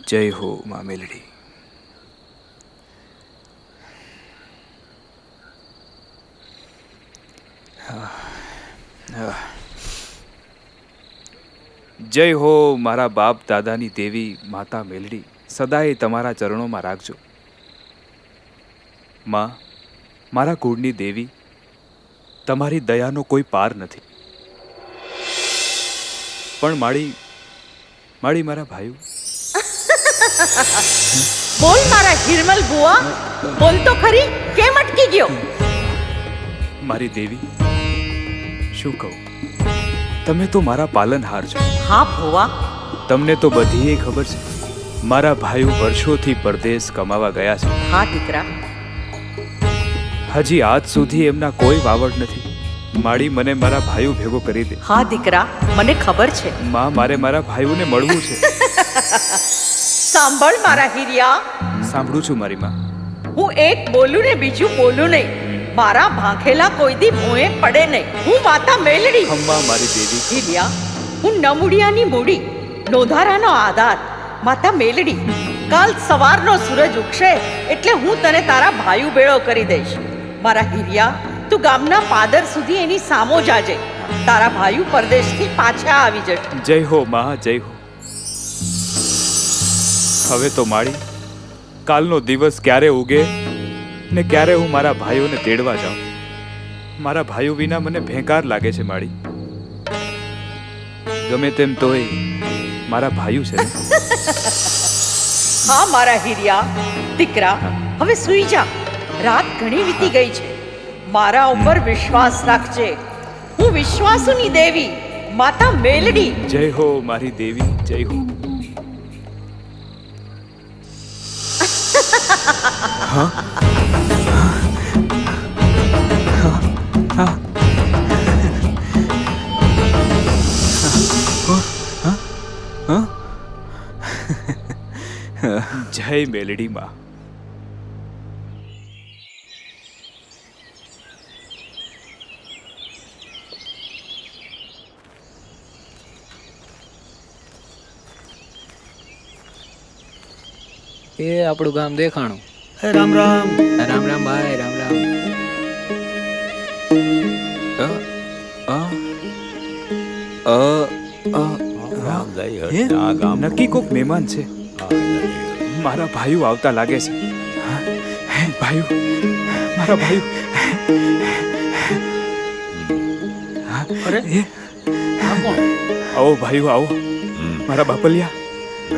જય હો મા મેલડી. જય હો મારા બાપ દાદાની દેવી માતા મેલડી, સદાય તમારા ચરણોમાં રાખજો. માં, મારા કુળની દેવી, તમારી દયાનો કોઈ પાર નથી. પણ મારી મારા ભાઈઓ. બોલ મારા હિરમલ બુઆ, બોલ તો ખરી, કેમ અટકી ગયો? મારી દેવી, શું કહું, તમે તો મારા પાલનહાર છો. હા ભુવા, તમને તો બધી ખબર છે. મારા ભાઈઓ વર્ષોથી પરદેશ કમાવા ગયા છે. હા દીકરા, હજી આજ સુધી એમના કોઈ વાવડ નથી. માડી, મને મારા ભાઈઓ ભેગો કરી દે. હા દીકરા, મને ખબર છે. માં, મારે મારા ભાઈઓને મળવું છે. સાંભળ મારા હિરિયા, સાંભળું છું મારી માં. હું એક બોલું ને બીજું બોલું નહીં. મારા ભાંખેલા કોઈ દી ભોંય પડે નહીં. હું માતા મેલડી. ખમ્મા મારી દેવી. હિરિયા, હું નમુડિયાની મૂડી, નોધારાનો આધાર, માતા મેલડી. કાલ સવારનો સૂરજ ઉગશે એટલે હું તને તારા ભાઈઓ ભેળો કરી દઈશ. મારા હિરિયા, તું ગામના પાદર સુધી એની સામો જાજે. તારા ભાઈઓ પરદેશથી પાછા આવી જશે. જય હો માં, જય હો. હવે તો માડી, કાલનો દિવસ ક્યારે ઉગે ને ક્યારે હું મારા ભાઈઓને તેડવા જાઉં. મારા ભાઈઓ વિના મને ભેંકાર લાગે છે માડી. ગમે તેમ તોય મારા ભાઈઓ છે ને. હા મારા હિરિયા, દીકરા, હવે સૂઈ જા. રાત ઘણી વીતી ગઈ છે. મારા ઉપર વિશ્વાસ રાખજે. હું વિશ્વાસુની દેવી માતા મેલડી. જય હો મારી દેવી, જય હો. જય મેલડી માં. એ આપણું ગામ દેખાણું. રામ રામ. રામ રામ ભાઈ, રામ રામ. નક્કી કોક મહેમાન છે. મારા ભાઈઓ આવતા લાગે છે. ભાઈઓ, મારા ભાઈઓ. અરે આવો ભાઈઓ, આવો. મારા બાપલિયા,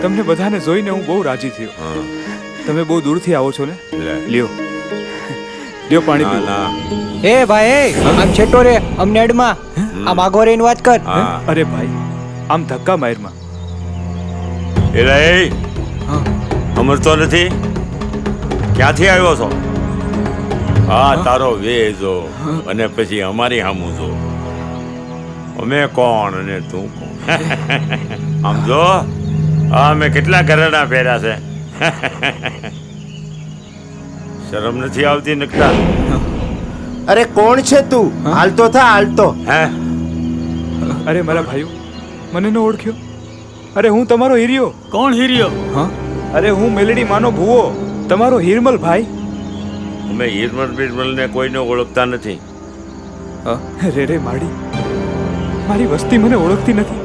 તમને બધાને જોઈને હું બહુ રાજી થયો. તમે બહુ દૂરથી આવો છો ને. લ્યો લ્યો પાણી પીવો. એ ભાઈ, આમ છેટો રે, અમને અડમાં. આમ આગો રહીને વાત કર. અરે ભાઈ, આમ ધક્કા મારમાં. એલા, અમરતો નથી? ક્યાંથી આવ્યો છો? હા, તારો વેજો અને પછી અમારી સામું જો. અમે કોણ અને તું કોણ? આમ જો, મેં કેટલા ઘરેણા પહેર્યા છે. શરમ નથી આવતી નકટા? અરે કોણ છે તું? હાલતો થા, હાલતો. હે? અરે મારા ભાઈઓ, મને ન ઓળખ્યો? અરે હું તમારો હિરિયો. કોણ હિરિયો? હા, અરે હું મેલડી માનો ભૂવો, તમારો હિરમલ ભાઈ. અમે હિરમલ બિરમલને કોઈને ઓળખતા નથી. રે રે માડી, મારી વસ્તી મને ઓળખતી નથી.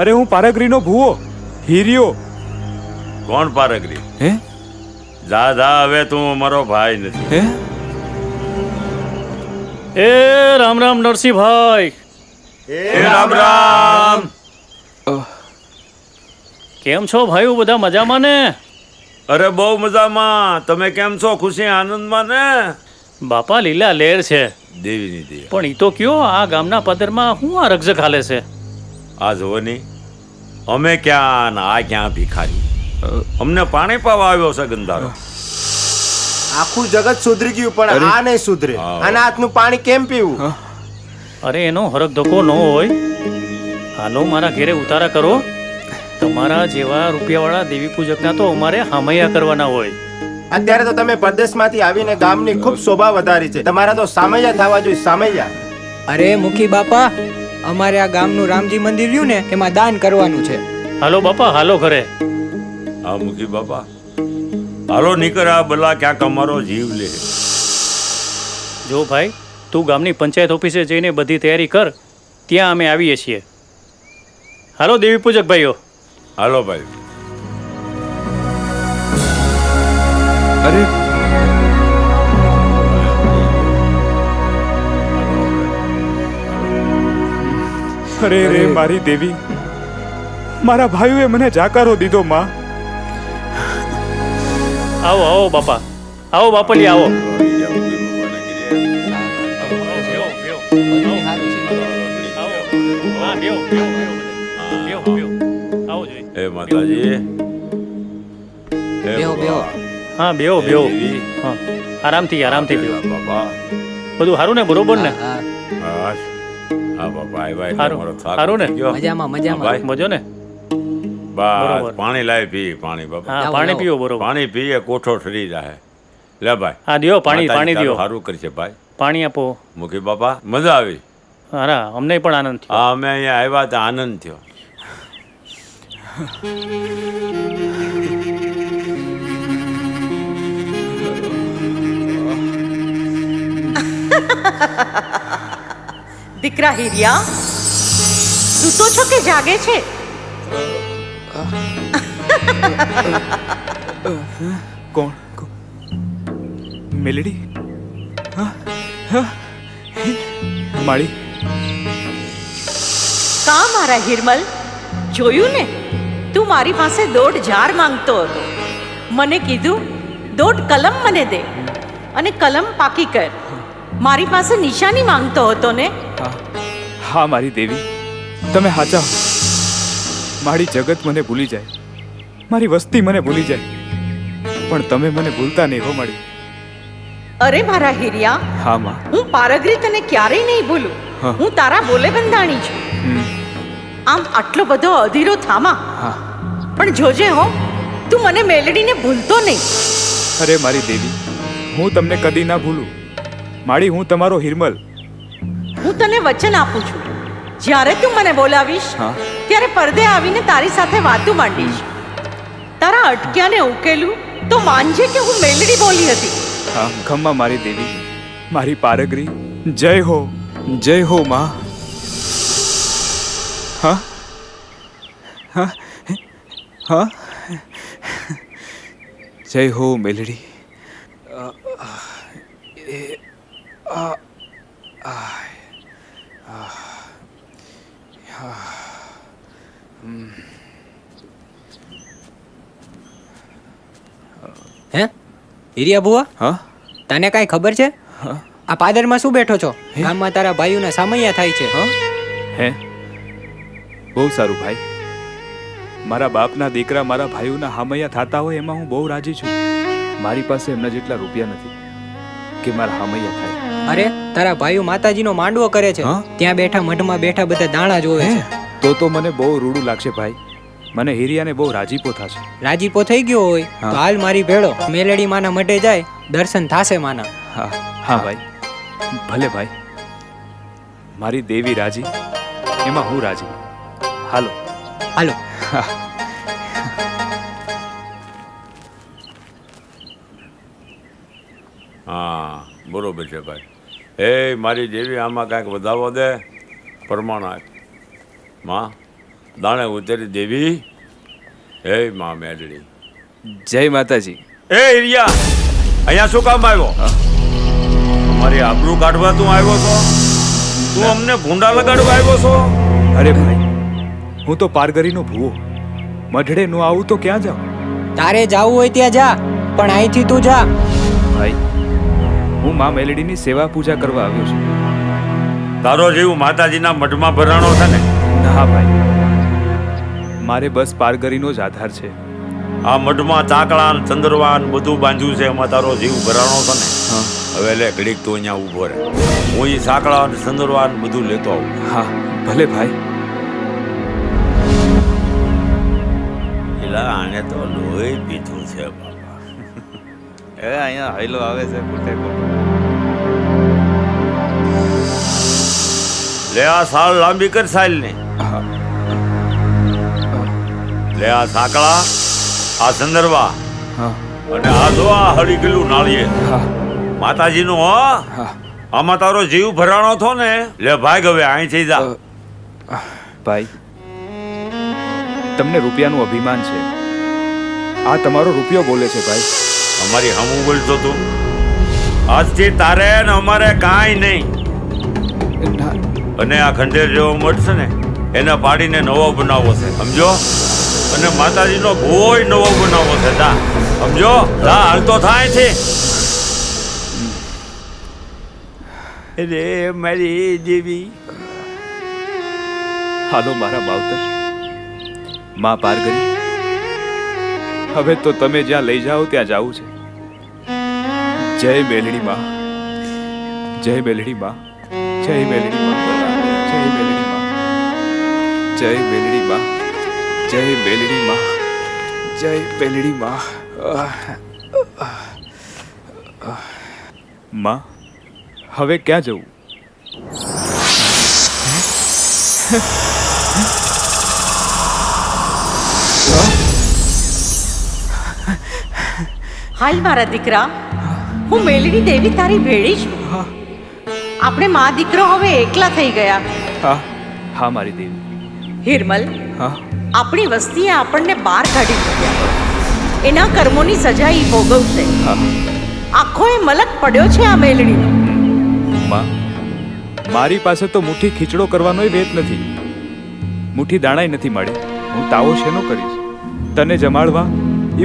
અરે હું પારગરીનો ભૂવો, હિરિયો. કોણ પારગરી? હે? જા જા, હવે તું અમારો ભાઈ નથી. હે? એ રામ રામ નરસિંહભાઈ. એ રામ રામ. કેમ છો ભાઈઓ, બધા મજામાં ને? અરે બહુ મજામાં. તમે કેમ છો? ખુશી આનંદમાં ને? બાપા લીલા લેર છે. દેવીની દેવી. પણ ઈ તો કયો, આ ગામના પદરમાં હું આ રકઝક હાલે છે? આ જોવો ની, અમે ક્યાં ને આ ક્યાં ભિખારી. અમને પાણી પાવા આવ્યો છે ગંધારો. આખું જગત સુધરી ગયું પણ આ નહીં સુધરે. આના હાથનું પાણી કેમ પીવું? અરે એનો હરક ધક્કો ન હોય. હાલો મારા ઘેરે ઉતારા કરો. તમારા જેવા રૂપિયાવાળા દેવી પૂજકના તો અમારે હામૈયા કરવાના હોય. અત્યારે તો તમે પરદેશમાંથી આવીને ગામની ખૂબ શોભા વધારી છે. તમારા તો સામૈયા થવા જોઈએ, સામૈયા. અરે મુખી બાપા, અમારે આ ગામનું રામજી મંદિર રહ્યું ને, એમાં દાન કરવાનું છે. હાલો બાપા હાલો ઘરે. હા મૂકી બાપા, હાલો નીકળ, આ બલા ક્યાંક અમારો જીવ લે. જો ભાઈ, તું ગામની પંચાયત ઓફિસે જઈને બધી તૈયારી કર, ત્યાં અમે આવીએ છીએ. હાલો દેવી પૂજક ભાઈઓ. હાલો ભાઈ. અરે અરે રે મારી દેવી, મારા ભાઈઓએ મને જાકારો દીધો માં. આવો આવો બાપા, આવો બાપલી આવો. એ માતાજી, એ બેહો, બેહો. હા બેહો બેહો. દેવી. હા આરામથી આરામથી બેહો. બાપા. બધું સારું ને, બરોબર ને? હા, હાશ. હા બાપા આવ્યા એટલે હારું. મારો થાક હારું ને? ઉતરી ગયો. મજામાં મજામાં. ભાઈ. મજો ને? બસ બરોબર. પાણી લાવી પી, પાણી બાપા. હા લાવો, પાણી લાવો. પીવો બરોબર. પાણી પીએ કોઠો ઠરી જાય. લે ભાઈ. હા દિયો પાણી, માતાજી પાણી તારું દિયો. સારું કરશે ભાઈ. પાણી આપો. મૂકી બાપા, મજા આવી. હા અમને પણ આનંદ થયો. હા અમે અહીંયા આવ્યા તો આનંદ થયો. દીકરા હિરિયા, સૂતો છો કે જાગે છે? કોણ? મેલડી? હા હા માળી. કા મારા હિરમલ, જોયું ને, તું મારી પાસે દોઢ ઝાડ માંગતો હતો. મને કીધું દોઢ કલમ મને દે અને કલમ પાકી કર. મારી પાસે નિશાની માંગતો હતો ને? હા હા મારી દેવી, તમે હાચા હો. મારી જગત મને ભૂલી જાય, મારી વસ્તી મને ભૂલી જાય, પણ તમે મને ભૂલતા નહીં હો મારી. અરે મારા હિરિયા, હા માં. હું પારગરી તને ક્યારેય નહીં ભૂલું. હા. હું તારા બોલે બંધાણી છું. હમ, આમ આટલો બધો અધીરો થામા, હા. પણ જોજે હો, તું મને મેલડીને ભૂલતો નહીં. અરે મારી દેવી, હું તમને કદી ના ભૂલું. માળી, હું તમારો હિરમલ. હું તને વચન આપું છું, જ્યારે તું મને બોલાવીશ હા. ત્યારે પડદે આવીને તારી સાથે વાતું માંડીશ. તારા અટક્યાને ઉકેલું તો માનજે કે હું મેલડી બોલી હતી. હા ખમ્મા મારી દેવી, મારી પારગરી. જય હો, જય હો માં. હા હા હા જય હો મેલડી. હે હિરિયા બુઆ, હા તને કાંઈ ખબર છે? હા આ પાદરમાં શું બેઠો છો? હે? ગામમાં તારા ભાઈઓના સામૈયા થાય છે. હા હે, બહુ સારું ભાઈ. મારા બાપના દીકરા મારા ભાઈઓના હામૈયા થતા હોય એમાં હું બહુ રાજી છું. મારી પાસે એમના જેટલા રૂપિયા નથી કે મારા હામૈયા થાય. અરે તારા ભાઈઓ માતાજીનો માંડવો કરે છે. હા? ત્યાં બેઠા મઢમાં બેઠા બધા દાણા જોવે હે? છે. તો મને બહુ રૂડું લાગશે ભાઈ. મને હિરિયાને બહુ રાજીપો થશે. રાજીપો થઈ ગયો હોય હા. તો હાલ મારી ભેળો મેલડી માના મઢે જાય, દર્શન થાશે માના. હા હા ભાઈ, ભલે ભાઈ. મારી દેવી રાજી, એમાં હું રાજી. હાલો. હાલો. હા બરોબર છે ભાઈ. એ મારી દેવી, આમાં કાંઈક વધાવો દે, પ્રમાણ આપ. માં દાણે ઉતરી દેવી. હે માં મેલડી. જય માતાજી. એ હિરિયા, અહીંયા શું કામ આવ્યો? અમારી આબરૂ કાઢવા તું આવ્યો છો? તું અમને ભૂંડા લગાડવા આવ્યો છો? અરે ભાઈ, હું તો પારગરીનો ભૂવો. મઢડે નો આવું તો ક્યાં જાઉં? તારે જાવું હોય ત્યાં જા, પણ અહીંથી તું જા. ભાઈ, હું માં મેલડીની સેવા પૂજા કરવા આવ્યો છું. તારો જીવ માતાજીના મઢમાં ભરાણો છે ને? હા ભાઈ, મારે બસ પારગરીનો જ આધાર છે. આ મઢમાં ચાકડા ને ચંદ્રવા ને બધું બાંધ્યું છે, એમાં તારો જીવ ભરાણો છે ને? હા હવે લે ઘડીક તું અહીંયા ઊભો રહે, હું એ સાંકળા ને ચંદ્રવા ને બધું લેતો આવું. હા ભલે ભાઈ. એલા આને તો લોહી પીધું છે બાપા. એ અહીંયા હાઈલો આવે છે કુટે લે આ સાલ લાંબી કર સાલ ને. લે આ સાંકળા, આ સંદર્ભા હા અને આ જો આ હળી ગયેલું નાળિયેર હા માતાજીનું હો. હા આમાં તારો જીવ ભરાણો થો ને, લે ભાગ હવે અહીંથી જા. ભાઈ, તમને રૂપિયાનું અભિમાન છે. આ તમારો રૂપિયો બોલે છે ભાઈ. અમારી હમું બોલતો તું. આજથી તારે ને અમારે કાંઈ નહીં. ના, અને આ ખંડેર જેવો મળશે ને એને પાડીને નવો બનાવવો છે, સમજો. અને માતાજીનો ભોય નવો બનાવવો છે. જા સમજો, જા હાલતો થાય છે. રે મારી દેવી. હાલો મારા માવતર, માં પાર કરી. હવે તો તમે જ્યાં લઈ જાઓ ત્યાં જાવું છે. જય મેલડી માં, જય મેલડી માં, જય મેલડી માં, જય મેલડી માં, જય મેલડી માં, જય મેલડી માં, જય મેલડી માં. માં, હવે ક્યાં જવું? હાલ મારા દીકરા, હું મેલડી દેવી તારી ભેળી છું. આપણે મા દીકરો હવે એકલા થઈ ગયા. હા હા મારી દેવી. હિરમલ, હા આપણી વસ્તીએ આપણને બહાર કાઢી મૂક્યા. એના કર્મોની સજા ઈ ભોગવશે. હા આખો એ મલક પડ્યો છે આ મેલડીનો. માં, મારી પાસે તો મુઠ્ઠી ખીચડો કરવાનોય વેત નથી. મુઠ્ઠી દાણાય નથી મળી. હું તાવો શેનો કરીશ? તને જમાડવા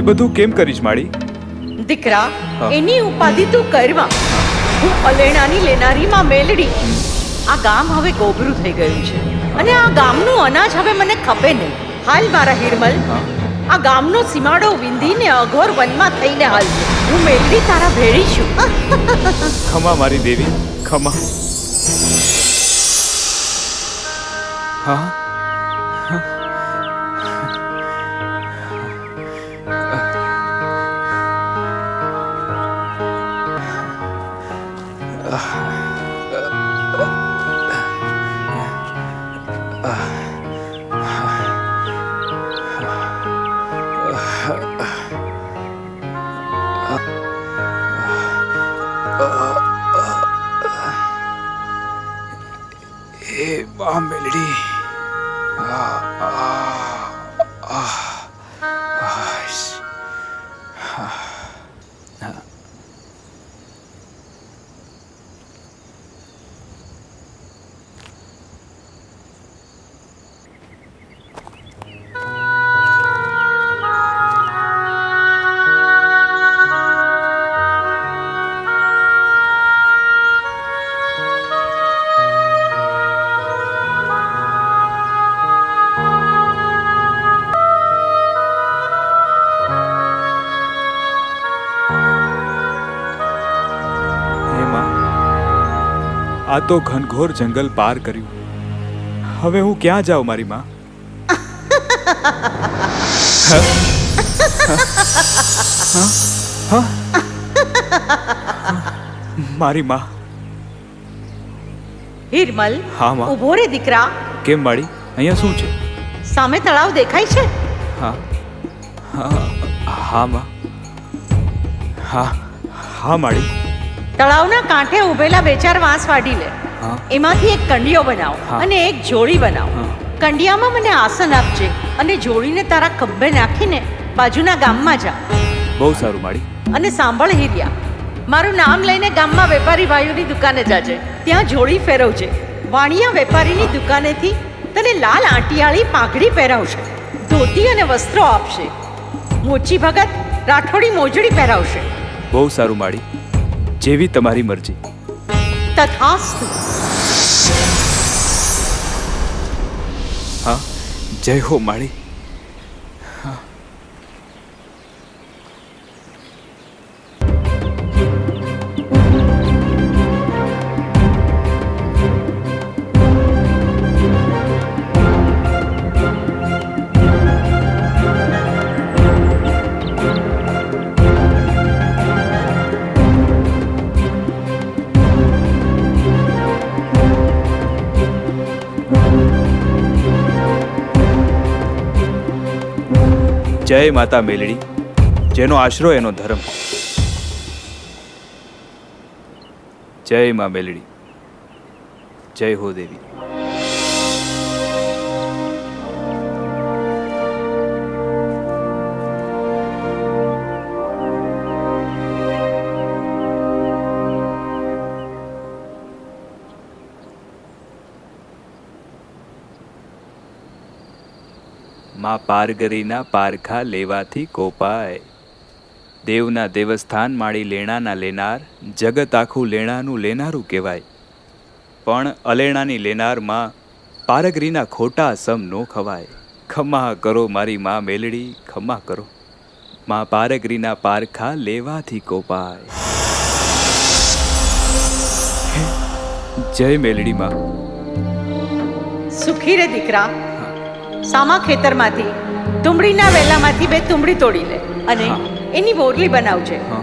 એ બધું કેમ કરીશ માડી? દીકરા, હા. એની ઉપાધિ તું કરવા. હું અલેણાની લેનારીમાં મેલડી. આ ગામ હવે ગોબરું થઈ ગયું છે અને આ ગામનું અનાજ હવે મને ખપે નહીં. હાલ મારા હિરમલ, હા આ ગામનો સીમાડો વિંધીને અઘોર વનમાં થઈને હાલજે. હું મેલડી તારા ભેળી છું. ખમા મારી દેવી, ખમા. હા એ બા મેલડી. આ તો ઘનઘોર જંગલ પાર કર્યું. હવે હું ક્યાં જાઉં મારી માં? મારી માં. હિરમલ, હા માં. ઉભો રે દીકરા. કેમ માડી, અહીંયા શું છે? સામે તળાવ દેખાય છે? હા હા હા માં. હા હા માડી. તળાવના કાંઠે ઉભેલા બે ચાર વાંસ વાઢી લે. હા. એમાંથી એક કંડિયો બનાવ હા. અને એક જોડી બનાવ. હા. કંડિયામાં મને આસન આપજે અને જોડીને તારા ખભે નાખીને બાજુના ગામમાં જા. બહુ સારું માડી. અને સાંભળ હિરિયા, મારું નામ લઈને ગામમાં વેપારી ભાઈઓની દુકાને જાજે. ત્યાં જોડી ફેરવજે. વાણિયા વેપારીની દુકાનેથી તને લાલ આંટિયાળી પાઘડી પહેરાવશે, ધોતી અને વસ્ત્રો આપશે. મોચી ભગત રાઠોડી મોજડી પહેરાવશે. બહુ સારું માડી, જેવી તમારી મરજી. તથાસ્તુ. હા, જય હો માળી. જય માતા મેલડી, જેનો આશરો એનો ધર્મ. જય માં મેલડી, જય હો દેવી. માં પારગરીના પારખા લેવાથી કોપાય, દેવના દેવસ્થાન માળી લેણાના લેનાર, જગત આખું લેણાનું લેનારું કહેવાય. પણ અલેણાની લેનાર માં પારગરીના ખોટા સમ નો ખવાય. ખમા કરો મારી માં મેલડી, ખમા કરો. માં પારગરીના પારખા લેવાથી કોપાય. જય મેલડી માં. સુખી રે દીકરા. સામા ખેતરમાંથી તુંબડીના વેલામાંથી 2 તુંબડી તોડી લે અને એની મોરલી બનાવજે. હા.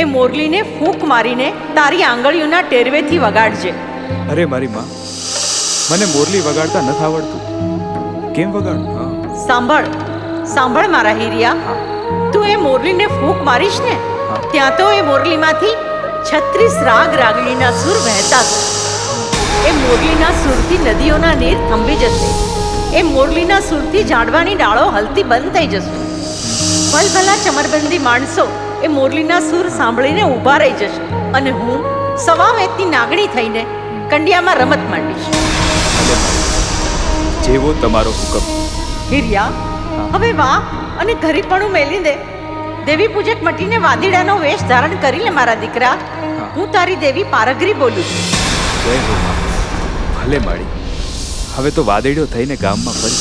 એ મોરલીને ફૂંક મારીને તારી આંગળીઓના ટેરવેથી વગાડજે. અરે મારી માં, મને મોરલી વગાડતા નથી આવડતું. કેમ વગાડું? હા. સાંભળ સાંભળ મારા હીરિયા, તું એ મોરલીને ફૂંક મારીશ ને હા. ત્યાં તો એ મોરલીમાંથી 36 રાગ રાગણીના સુર વહેતા થશે. એ મોરલીના સુરથી નદીઓના નીર થંભી જશે. એ મોરલીના સુરથી ઝાડવાની ડાળો હલતી બંધ થઈ જશે. ભલભલા ચમરબંધી માણસો એ મોરલીના સુર સાંભળીને ઊભા રહી જશે અને હું સવા વેતની નાગણી થઈને કંડિયામાં રમત માંડીશ. જેવો તમારો હુકમ. હિરિયા, હવે વાહ અને ઘરીપણું મેલી દે. દેવી પૂજક મટીને વાદીડાનો વેશ ધારણ કરી લે મારા દીકરા. હું તારી દેવી પારગરી બોલું છું. જય હો માં. ભલે માળી, હવે તો વાદળીઓ થઈને ગામમાં ફરી.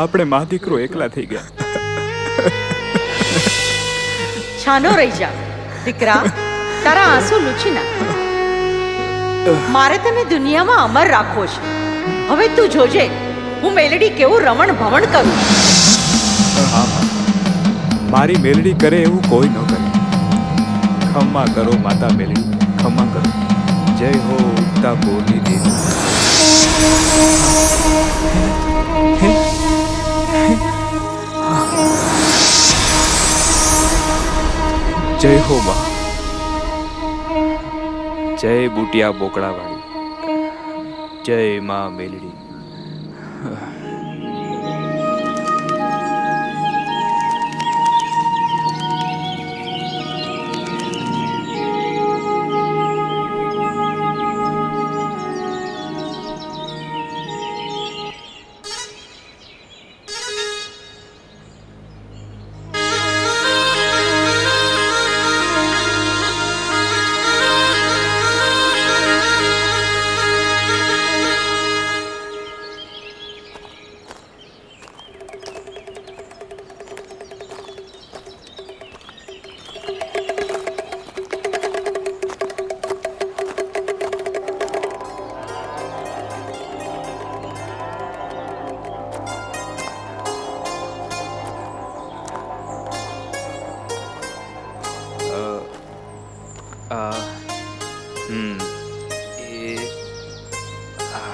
આપણે મા દીકરો એકલા થઈ ગયા. છાનો રહી જા દીકરા, તારા આંસુ લૂછી નાખ. મારે તને દુનિયામાં અમર રાખવો છે. હવે તું જોજે હું મેલડી કેવું રમણ ભમણ કરું. હા માં, મારી મેલડી કરે એવું કોઈ ન કરે. ખમ્મા કરો માતા મેલડી, ખમ્મા કરો. જય હો ઉગતા બોલી દેવી. જય હો માં. જય બુટિયા બોકડાવાળી, જય માં મેલડી.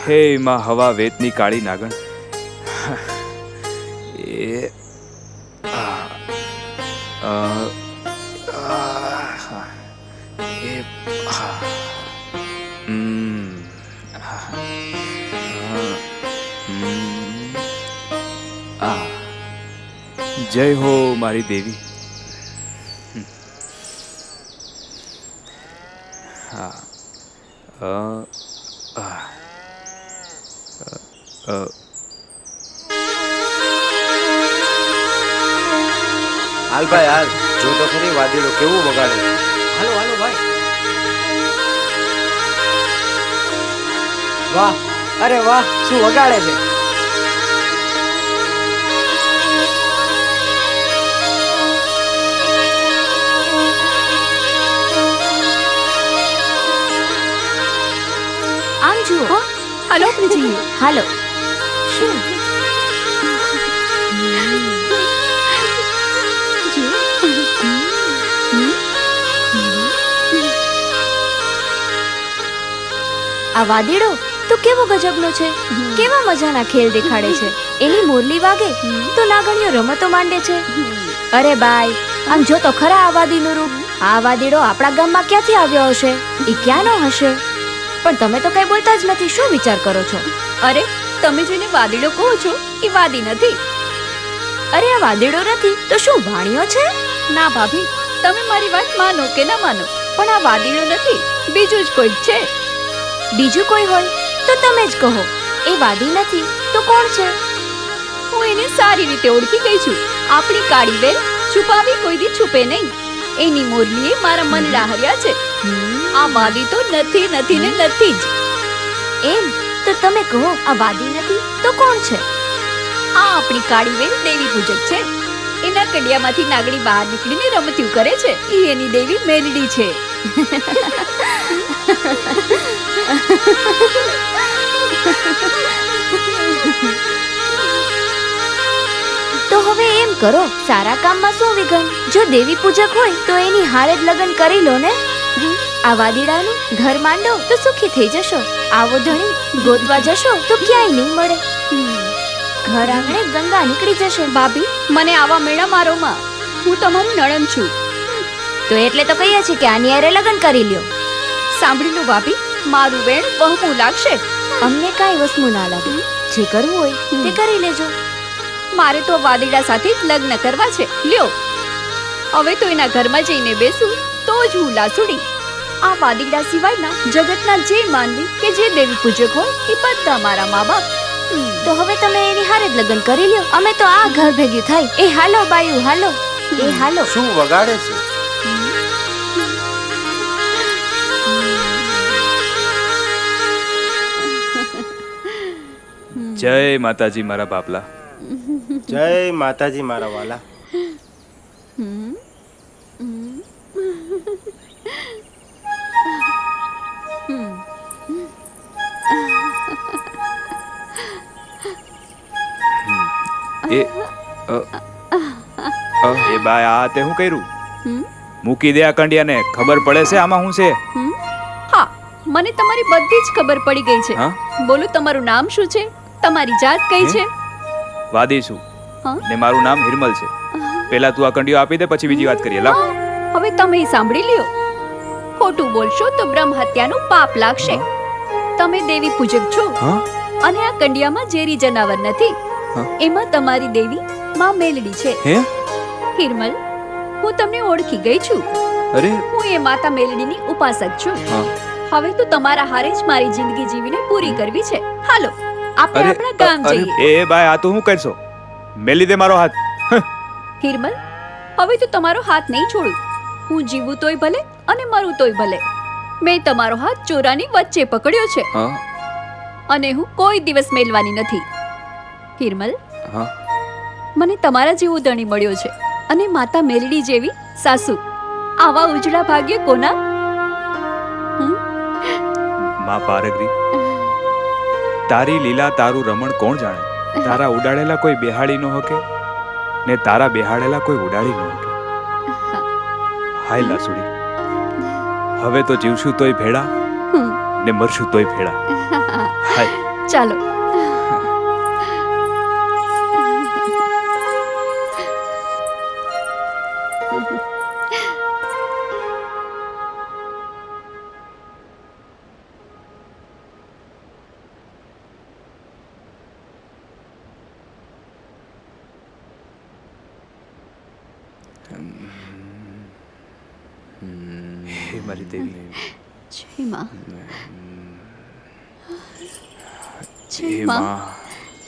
હે માં હવા વેતની કાળી નાગણ, એ જય હો મારી દેવી. હાલ ભાઈ હાલ, જો તો ખરી વાદીડો કેવું વગાડે છે. હાલો હાલો ભાઈ. વાહ, અરે વાહ, શું વગાડે છે. આમ જુઓ, હાલો આપણે જઈએ. હાલો. શું આ વાદીડો તો કેવો ગજબનો છે, કેવા મજાના ખેલ દેખાડે છે. એની મોરલી વાગે તો નાગણીઓ રમતો માંડે છે. અરે બાય, આમ જો તો ખરા આ વાદીનું રૂપ. આ વાદીડો આપણા ગામમાં ક્યાંથી આવ્યો હશે? એ ક્યાંનો હશે? પણ તમે તો કઈ બોલતા જ નથી. શું વિચાર કરો છો? અરે તમે જેને વાદીડો કહો છો એ વાદી નથી. અરે આ વાદીડો નથી તો શું વાણિયો છે? ના ભાભી, તમે મારી વાત માનો કે ના માનો, પણ આ વાદીડો નથી, બીજું જ કોઈ છે. બીજું કોઈ હોય તો તમે જ કહો. એ વાદી નથી તો કોણ છે? હું એને સારી રીતે ઓળખી ગઈ છું. આપણી કાળી બેન છુપાવી કોઈ દી છુપે નહીં. એની મોરલીએ મારા મનડા હર્યા છે. આ વાદી તો નથી નથી ને નથી જ. એમ તો તમે કહો, આ વાદી નથી તો કોણ છે? આ આપણી કાળી બેન દેવી પૂજક છે. એના કડિયામાંથી નાગણી બહાર નીકળીને રમત્યું કરે છે. ઈ એની દેવી મેલડી છે. તો હવે એમ કરો, સારા કામમાં શું વિઘન? જો દેવી પૂજક હોય તો એની હારે જ લગ્ન કરી લો ને. આ વાદીડાનું ઘર માંડો તો સુખી થઈ જશો. આવો ધણી ગોતવા જશો તો ક્યાંય નહીં મળે. ઘર આંગણે ગંગા નીકળી જશે. ભાભી, મને આવા મેળા મારો માં. હું તમારી નણંદ છું. તો એટલે તો કહીએ છીએ કે આની હારે લગ્ન કરી લ્યો. સાંભળી લો ભાભી, મારું વેણ વહમું લાગશે. અમને કાંઈ વસમું ના લાગે. જે કરવું હોય તે કરી લેજો. મારે તો વાદીડા સાથે જ લગ્ન કરવા છે. લ્યો, હવે તો એના ઘરમાં જઈને બેસું તો જ હું લાસુડી. આ વાદીડા સિવાયના જગતના જે માનવી કે જે દેવી પૂજક હોય એ બધા મારા મા બાપ. તો હવે તમે એની હારે જ લગ્ન કરી લ્યો. અમે તો આ ઘર ભેગ્યું થાય. એ હાલો બાયુ, હાલો. એ હાલો. શું વગાડે છે? જય માતાજી મારા બાપલા. જય માતાજી મારા વાલા. એ એ બાય, આ તે હું કર્યું? મૂકી દે આ કંડિયાને. ખબર પડે છે આમાં શું છે? હા, મને તમારી બધી જ ખબર પડી ગઈ છે. હા? બોલો, તમારું નામ શું છે? તમારી જાત કઈ છે? વાદી છું હા? ને મારું નામ હિરમલ છે. પહેલા તું આ કંડિયો આપી દે, પછી બીજી વાત કરીએ. લાવ. હવે તમે સાંભળી લ્યો. ખોટું બોલશો તો બ્રહ્મ હત્યાનું પાપ લાગશે. તમે દેવી પૂજક છો હા? અને આ કંડિયામાં ઝેરી જનાવર નથી. એમાં તમારી દેવી માં મેલડી છે. હે? હિરમલ, હું તમને ઓળખી ગઈ છું. અરે હું એ માતા મેલડીની ઉપાસક છું. હા. હવે તો તમારા હારે જ મારી જિંદગી જીવીને પૂરી કરવી છે. હાલો, આપણે આપણા ગામ જઈએ. એ બાય, આ તો હું કરશો? મેલી દે મારો હાથ. હિરમલ, હવે તો તમારો હાથ નહીં છોડું. હું જીવું તોય ભલે અને મરું તોય ભલે. મેં તમારો હાથ ચોરાની વચ્ચે પકડ્યો છે હા? અને હું કોઈ દિવસ મેલવાની નથી. હિરમલ, હા? મને તમારા જેવો ધણી મળ્યો છે અને માતા મેલડી જેવી સાસુ. આવા ઉજળા ભાગ્ય કોના? માં પારગરી, તારી લીલા તારું રમણ કોણ જાણે? તારા ઉડાડેલા કોઈ બેહાડી નો હકે ને તારા બેહાડેલા કોઈ ઉડાડી નો હકે. હાય લાસુડી, હવે તો જીવશું તોય ભેળા ને મરશું તોય ભેળા. હાય. ચાલો. હે મારી દેવી, જય માં. હે જય માં. માં.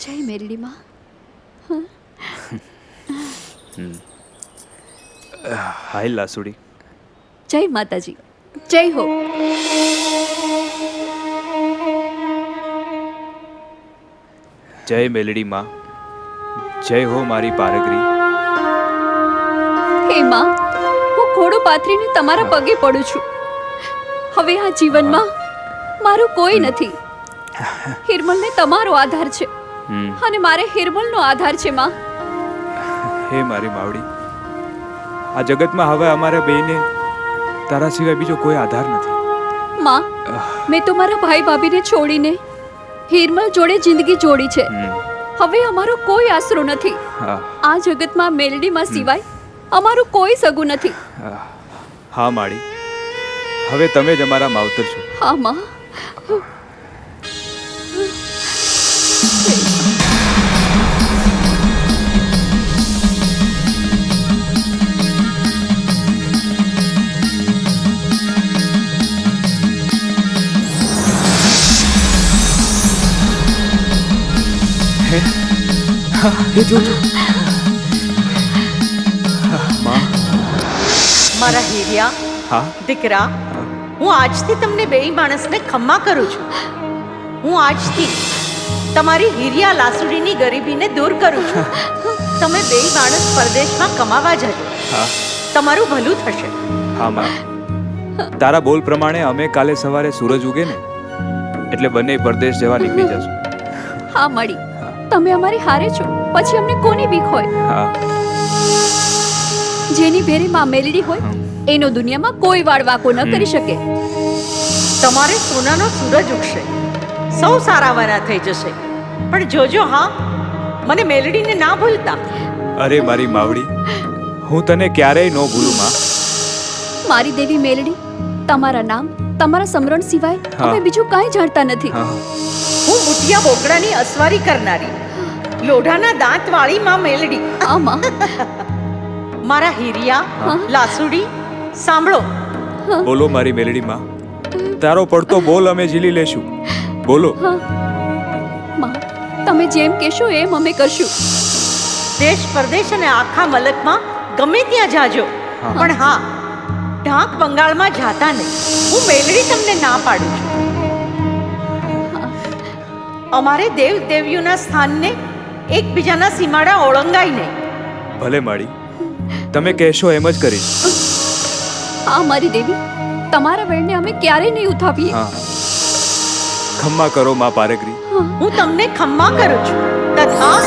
જય મેલડી માં. હાય લાસુડી. જય માતાજી. જય હો. જય મેલડી માં. જય હો મારી પારગરી. હે માં, હું ખોડું પાથરીને તમારા પગે પડું છું. હવે આ જીવનમાં મારું કોઈ નથી. હિરમલને તમારો આધાર છે અને મારે હિરમલનો આધાર છે માં. હે મારી માવડી, આ જગતમાં હવે અમારા બેયને તારા સિવાય બીજો કોઈ આધાર નથી. હવે અમારો કોઈ આશરો નથી. હા આ જગતમાં મેલડીમાં સિવાય અમારું કોઈ સગું નથી. હા માળી, હવે તમે જ અમારા માવતર છો. હા માં. એ જો જો. માં. મારા હીરિયા, હા દીકરા, હું આજથી તમને બેય માણસને ખમ્મા કરું છું. હું આજથી તમારી હીરિયા લાસુડીની ગરીબીને દૂર કરું છું. તમે બેય માણસ પરદેશમાં કમાવા જજો. હા તમારું ભલું થશે. હા માં, તારા બોલ પ્રમાણે અમે કાલે સવારે સૂરજ ઉગે ને એટલે બંને પરદેશ જવા નીકળી જશું. હા મળી, તમે અમારી હારે છો, પછી અમને કોની બીક હોય? હા જેની ભેરે માં મેલડી હોય એનો દુનિયામાં કોઈ વાળ વાકો ન કરી શકે. તમારે સોનાનો સૂરજ ઉગશે, સૌ સારાવાના થઈ જશે. પણ જોજો હા, મને મેલડીને ના ભૂલતા. અરે મારી માવડી, હું તને ક્યારેય ન ભૂલું માં. મારી દેવી મેલડી, તમારા નામ, તમારા સમરણ સિવાય હા. અમે બીજું કાંઈ જાણતા નથી. હા હું બુટિયા બોકડાની અસવારી કરનારી, લોઢાના દાંત વાળી માં મેલડી. આમાં મારા હીરિયા, હા. લાસુડી, સાંભળો. બોલો મારી મેલડી માં, તારો પડતો બોલ અમે ઝીલી લેશું. બોલો. માં, તમે જેમ કહેશો એમ અમે કરશું. દેશ પરદેશ અને આખા મલકમાં ગમે ત્યાં જાજો, હા. પણ હા, ઢાંક બંગાળમાં જાતા નહીં. હું મેલડી તમને ના પાડું છું. અમારે દેવ દેવીઓના સ્થાનને એકબીજાના સીમાડા ઓળંગાય નહીં. ભલે માળી, તમે કહેશો એમ જ કરીશ. હા મારી દેવી, તમારા વેણને અમે ક્યારેય નહીં ઉથાપીએ. હા ખમ્મા કરો માં પારગરી. હું તમને ખમ્મા કરું છું. તથા